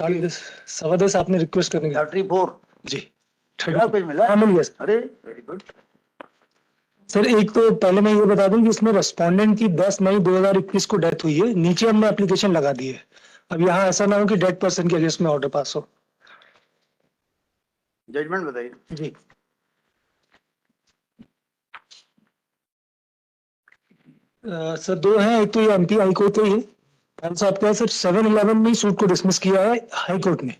10:30 10:15 आपने रिक्वेस्ट करने का 34 जी। पेज मिला? हाँ, मिल गया सर। अरे वेरी गुड। सर एक तो पहले मैं ये बता दूं कि इसमें रेस्पोंडेंट की 10 मई 2021 को डेथ हुई है। नीचे हमने एप्लीकेशन लगा दी है। अब यहाँ ऐसा ना हो कि डेड पर्सन के अगेंस्ट में ऑर्डर पास हो। जजमेंट बताइए। जी सर दो हैं, एक तो ये एमपी हाई कोर्ट का ही है। पहले से आपका सर 7/11 में सूट को डिसमिस किया है हाई कोर्ट ने।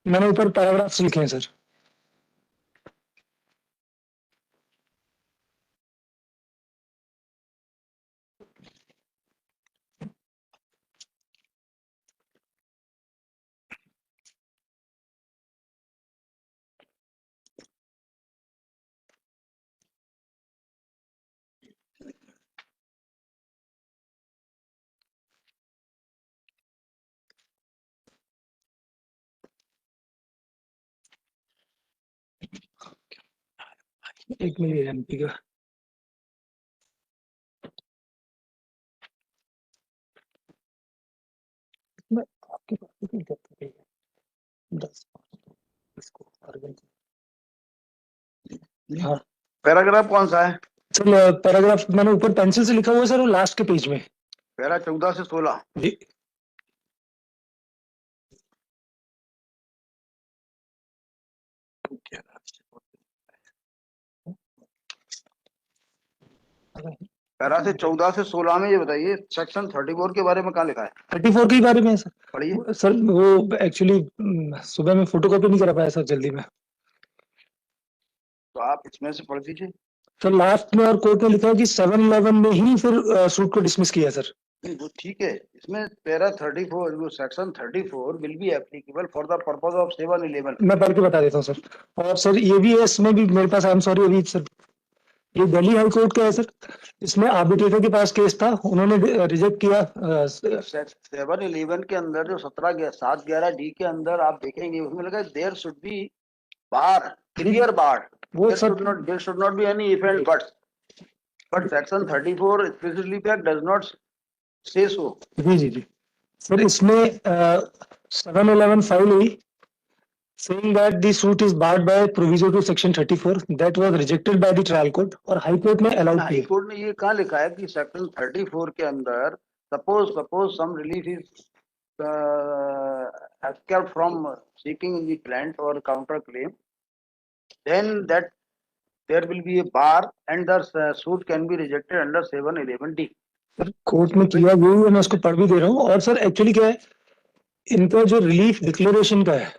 मैंने ऊपर पैराग्राफ्स लिखे हैं सर। एक मिनट एमपी का मैं आपके पास नहीं करता है 10 इसको हाँ पैराग्राफ कौन सा है? सर पैराग्राफ मैंने ऊपर पेंसिल से लिखा हुआ है सर, वो लास्ट के पेज में। पैरा 14 से 16। जी पैरा से 14 से 16 में ये बताइए सेक्शन 34 के बारे में कहाँ लिखा है? 34 के बारे में है सर। पढ़िए। सर वो एक्चुअली सुबह में फोटोकॉपी नहीं करा पाया सर जल्दी में। तो आप इसमें से पढ़ दीजिए। सर लास्ट में और कोर्ट में लिखा है कि 7/11 में ही फिर सूट को डिसमिस किया सर। नहीं वो ठीक है, इसमें पैरा 34 वो section 34 will be applicable for the purpose of 7/11। मैं पढ़ के बता देता हूँ सर। और सर ये भी है, इसमें भी मेरे पास, आई एम सॉरी अभी सर, ये दिल्ली हाई कोर्ट का है सर। इसमें आर्बिट्रेटर के पास केस था, उन्होंने रिजेक्ट किया। 7/11 के अंदर जो 7/11 डी के अंदर आप देखेंगे उसमें लगा there should be bar, clear bar, वो there should not be any event, but section 34 specifically does not say so. जी जी जी सर, इसमें 7/11 फाइल हुई saying that the suit is barred by proviso to section 34 that was rejected by the trial court और high court ने allow high किया। Court ने ये कहाँ लिखा है कि सेक्शन 34 के अंदर suppose some relief is escaped from seeking the grant or counter claim, then that there will be a bar and the suit can be rejected under 7/11D. Sir court में किया यही है, मैं उसको पढ़ भी दे रहा हूँ। और सर एक्चुअली क्या है, इनका जो रिलीफ डिक्लेरेशन का है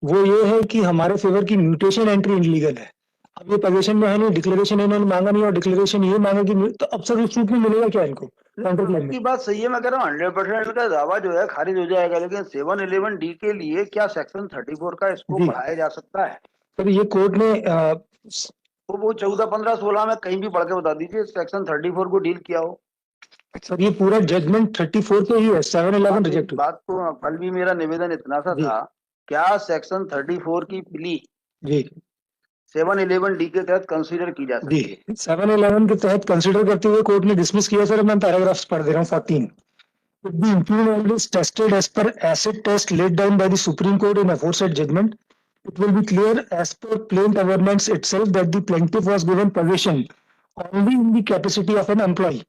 वो ये है कि हमारे फेवर की म्यूटेशन एंट्री इनलीगल है। अब ये पोजीशन में है नहीं, डिक्लेरेशन इन्होंने मांगा नहीं और डिक्लेरेशन ये मांगा कि तो अब सर उस सूट में मिलेगा क्या इनको काउंटर क्लेम में? की बात सही है, मैं कह रहा हूँ 100% का दावा जो है खारिज हो जाएगा, लेकिन 7/11D के लिए क्या सेक्शन 34 का इसको जी। बढ़ाया जा सकता है? सर ये कोर्ट ने तो वो 14, 15, 16 में कहीं भी पढ़ के बता दीजिए सेक्शन 34 को डील किया हो। सर ये पूरा जजमेंट 34 पे ही है, 7/11 रिजेक्ट हुई। बात तो कल भी मेरा निवेदन इतना सा था, क्या सेक्शन 34 की प्ली जी 7/11D के तहत कंसीडर की जा सकती है? जी 7/11 के तहत कंसीडर करते हुए कोर्ट ने डिसमिस किया सर। मैं पैराग्राफ्स पढ़ दे रहा हूँ 14। If the impugn is tested as per acid test laid down by the Supreme Court in aforesaid judgment, it will be clear as per plain governance itself that the plaintiff was given possession only in the capacity of an employee.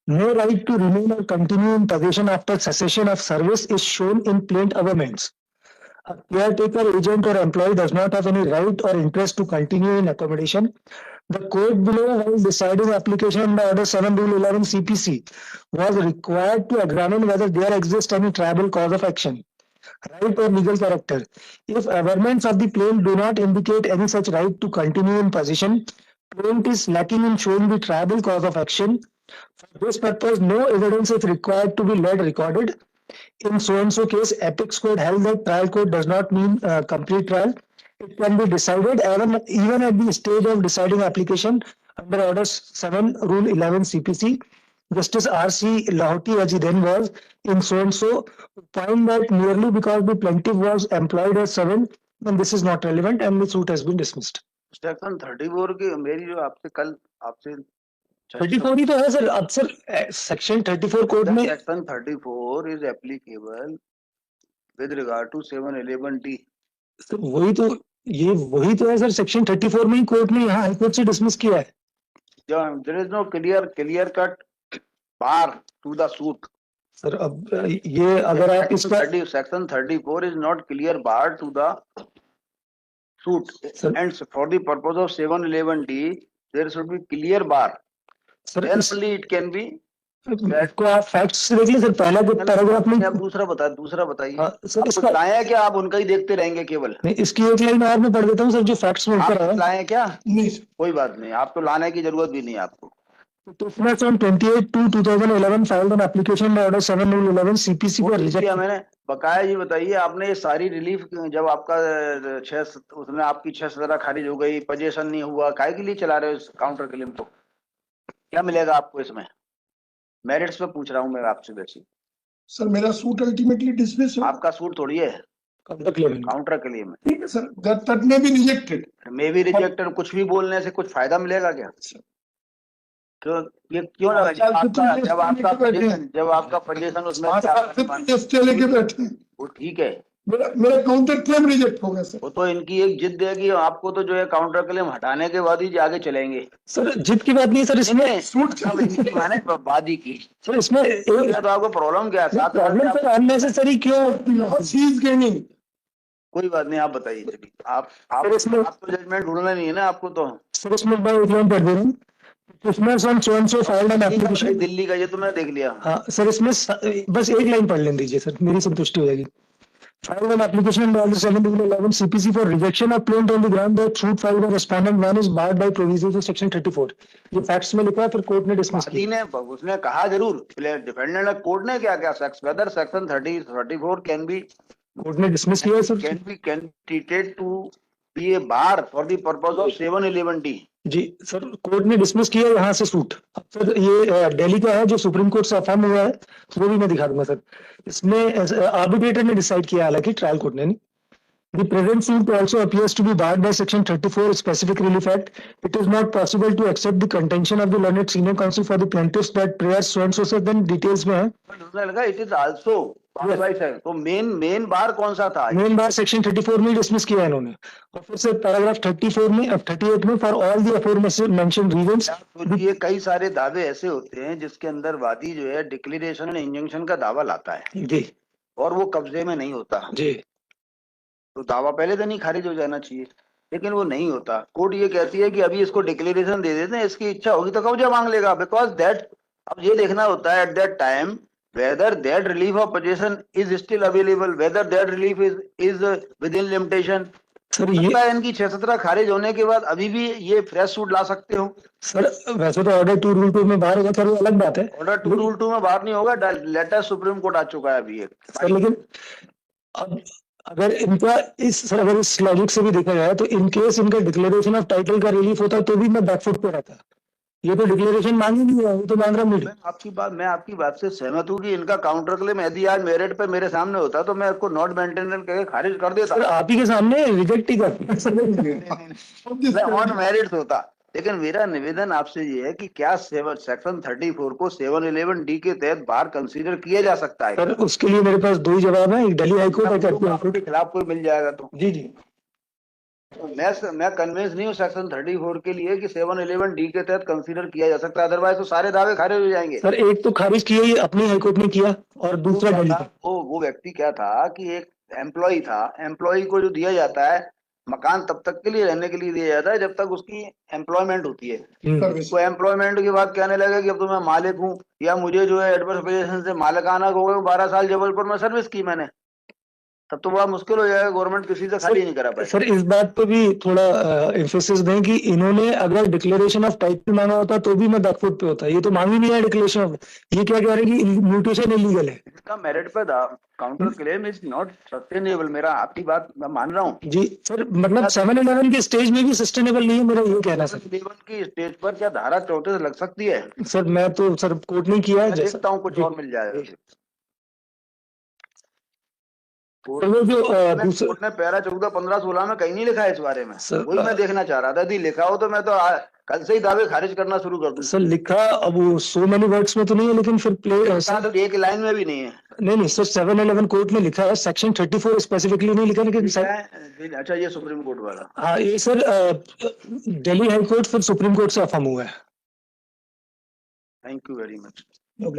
No right to remain or continue in possession after cessation of service is shown in plain governance. A caretaker, agent, or employee does not have any right or interest to continue in accommodation. The court below, while deciding application under Order 7 Rule 11 CPC, was required to examine whether there exists any tribal cause of action, right or legal character. If averments of the plaint do not indicate any such right to continue in possession, plaint is lacking in showing the tribal cause of action. For this purpose, no evidence is required to be laid recorded. In so-and-so case, Apex Court held that trial court does not mean complete trial. It can be decided even at the stage of deciding application under Order 7 Rule 11 CPC. Justice R.C. Lahoti, as he then was, in so-and-so, found that merely because the plaintiff was employed as 7, then this is not relevant and the suit has been dismissed. Section 34 की मेरी जो आपसे कल आपसे 34 ही तो है sir. अब sir section 34 code में section 34 is applicable with regard to 711D। Sir वही तो, ये वही तो है सर, सेक्शन 34 में ही कोर्ट ने यहाँ हाईकोर्ट से डिसमिस किया है। There is no clear cut bar to the suit. Sir अब ये अगर आप इसका section 34 is not clear bar to the suit, Sir. and for the purpose of 711D there should be clear bar, sir then इस only it can be। को आप facts से देख लीजिए सर, पहला पैराग्राफ में। आप दूसरा बताइए। हाँ, सर आप इसका लाए हैं क्या? आप उनका ही देखते रहेंगे केवल? नहीं, इसकी एक लाइन और मैं पढ़ देता हूँ सर, जो फैक्ट्स में ऊपर आप है। लाए हैं क्या? नहीं कोई बात नहीं, आप तो लाने की जरूरत भी नहीं है आपको। Petitioners on 28/2/2011 filed an application by order 7/11 CPC वो for ठीक reject. है, मैंने बकाया जी बताइए, आपने ये सारी रिलीफ जब आपका उसमें आपकी 6 सदरा खारिज हो गई, पोजीशन नहीं हुआ, काहे के लिए चला रहे हो इस काउंटर क्लेम? तो क्या मिलेगा आपको इसमें? मेरिट्स पे पूछ रहा हूँ मैं आपसे। वैसे सर मेरा सूट अल्टीमेटली डिसमिस हो। आपका सूट थोड़ी है काउंटर क्लेम है। ठीक है sir, that may be rejected. May be rejected, कुछ भी बोलने से कुछ फायदा मिलेगा क्या? क्यों ये क्यों लगा? जब आपका पोजीशन उसमें लेके बैठे हैं, वो ठीक है, मेरा काउंटर क्लेम रिजेक्ट हो गया सर। वो तो इनकी एक जिद है कि आपको तो जो है काउंटर क्लेम हटाने के बाद ही आगे चलेंगे। सर जिद की बात नहीं है सर, इसमें सूट मैंने वादी की सर, इसमें तो आपको प्रॉब्लम क्या है? प्रॉब्लम सर अननेसेसरी क्यों चीज गेनिंग। कोई बात नहीं, आप बताइए। चलिए आप तो जजमेंट ढूंढना नहीं है ना आपको। तो सर इसमें मैं एक लाइन पढ़ दे रहा हूँ। Petitioners on so-and-so filed an application. Delhi का ये तो मैंने देख लिया। हाँ सर, इसमें बस एक लाइन पढ़ लेने दीजिए सर, मेरी संतुष्टि हो जाएगी। Filed an application by order 7/11 CPC for rejection of plaint on the ground that suit filed by respondent one is barred by provisions of section 34. ये फैक्ट्स में लिखा है, फिर कोर्ट ने डिसमिस वादी किया। ने उसने कहा जरूर, डिफेंडेंट ने, कोर्ट ने क्या क्या whether section 34 can be, court ने डिसमिस किया है sir. Can treated to be a bar for the purpose of 711D। जी सर, कोर्ट ने डिसमिस किया यहाँ से सूट। अब सर ये दिल्ली का है जो सुप्रीम कोर्ट से अफर्म हुआ है, वो भी मैं दिखा दूंगा सर। इसमें आर्बिट्रेटर ने डिसाइड किया, हालांकि ट्रायल कोर्ट ने नहीं। The present suit also appears to be barred by section 34 Specific Relief Act. It is not possible to accept the contention of the learned senior counsel for the plaintiffs that prayers so and so से then details में है। दूसरा लगा it is also तो main बार कौन सा था? Main बार section 34 में डिसमिस किया इन्होंने, और फिर से पैराग्राफ 34 में, अब 38 में, फॉर ऑल द अफोरमेंशन्ड रीजंस। तो ये कई सारे दावे ऐसे होते हैं जिसके अंदर वादी जो है डिक्लेरेशन एंड इंजंक्शन का दावा लाता है जी, और वो कब्जे में नहीं होता जी, तो दावा पहले तो नहीं खारिज हो जाना चाहिए, लेकिन वो नहीं होता। कोर्ट ये कहती है कि अभी इसको डिक्लेरेशन दे देते हैं, इसकी इच्छा होगी तो कब्जा मांग लेगा, बिकॉज दैट, अब ये देखना होता है at that time whether that relief of possession is still available, whether that relief is within limitation। Sir ये इनकी 6-17 खारिज होने के बाद अभी भी ये फ्रेश सूट ला सकते हो। सर वैसे तो ऑर्डर 2 रूल 2 में बाहर होगा सर, वो अलग बात है। ऑर्डर 2 रूल 2 में बाहर नहीं होगा, लेटर सुप्रीम कोर्ट आ चुका है अभी एक सर, लेकिन अब अगर इनका सर अगर इस लॉजिक से भी देखा जाए तो इन केस इनका डिक्लेरेशन ऑफ टाइटल का रिलीफ होता तो भी मैं बैकफुट पे रहता। ये तो डिक्लेरेशन मांगी नहीं है, वो तो मांग रहा मुझे। मैं आपकी बात से सहमत हूँ कि इनका काउंटर क्लेम यदि आज मेरिट पे मेरे सामने होता तो मैं इसको नॉट मेंटेनेबल करके खारिज कर देता। सर आप ही के सामने रिजेक्ट ही कर ऑन मेरिट होता। लेकिन मेरा निवेदन आपसे ये है कि क्या सेक्शन 34 को 711D के तहत बार कंसीडर किया जा सकता है? सर उसके लिए मेरे पास 2 ही जवाब है, एक दिल्ली हाईकोर्ट और के खिलाफ कोई मिल जाएगा तो जी जी। मैं कन्विंस नहीं हूँ सेक्शन 34 के लिए कि 711D के तहत कंसीडर किया जा सकता है, अदरवाइज तो सारे दावे खारिज हो जाएंगे। सर एक तो खारिज किया ही अपनी हाईकोर्ट ने किया, और दूसरा दिल्ली का। वो व्यक्ति क्या था कि एक एम्प्लॉय था, एम्प्लॉय को जो दिया जाता है मकान तब तक के लिए रहने के लिए दिया जाता है जब तक उसकी एम्प्लॉयमेंट होती है। तो एम्प्लॉयमेंट के बाद कहने लगा कि अब तो मैं मालिक हूँ, या मुझे जो है एडवर्स पोजीशन से मालिकाना हो गए, 12 साल जबलपुर में सर्विस की मैंने, तब तो बड़ा मुश्किल हो जाएगा, गवर्नमेंट किसी से खाली नहीं करा पाए। सर इस बात पे भी थोड़ा एम्फेसिस दें कि इन्होंने अगर डिक्लेरेशन ऑफ टाइटल मांगा होता तो भी मैं बैकफुट पे होता। ये तो मांगी नहीं है डिक्लेरेशन ऑफ, ये क्या कह रहे हैं कि म्यूटेशन इलीगल है। इसका मेरिट पे counter claim is not sustainable. मेरा आपकी बात मैं मान रहा हूँ जी सर, मतलब 711 के स्टेज में भी सस्टेनेबल नहीं है, मेरा ये कहना सर। 711 की स्टेज पर क्या धारा 34 लग सकती है? सर मैं तो सर कोर्ट नहीं किया है, देखता हूँ कुछ और मिल जाएगा। कोर्ट ने पैरा 14, 15, 16 में कहीं नहीं लिखा है इस बारे में, वही मैं देखना चाह रहा था। यदि लिखा हो तो मैं तो कल से ही दावे खारिज करना शुरू कर दूं। सर लिखा अब वो सो मेनी वर्ड्स में तो नहीं है, लेकिन फिर तो एक लाइन में भी नहीं है। नहीं सर 711 कोर्ट में लिखा है, सेक्शन 34 स्पेसिफिकली नहीं लिखा, लेकिन लिखा है, अच्छा ये सुप्रीम कोर्ट वाला। हाँ ये सर दिल्ली हाई कोर्ट फिर सुप्रीम कोर्ट से अफर्म हुआ है। Thank you very much. No,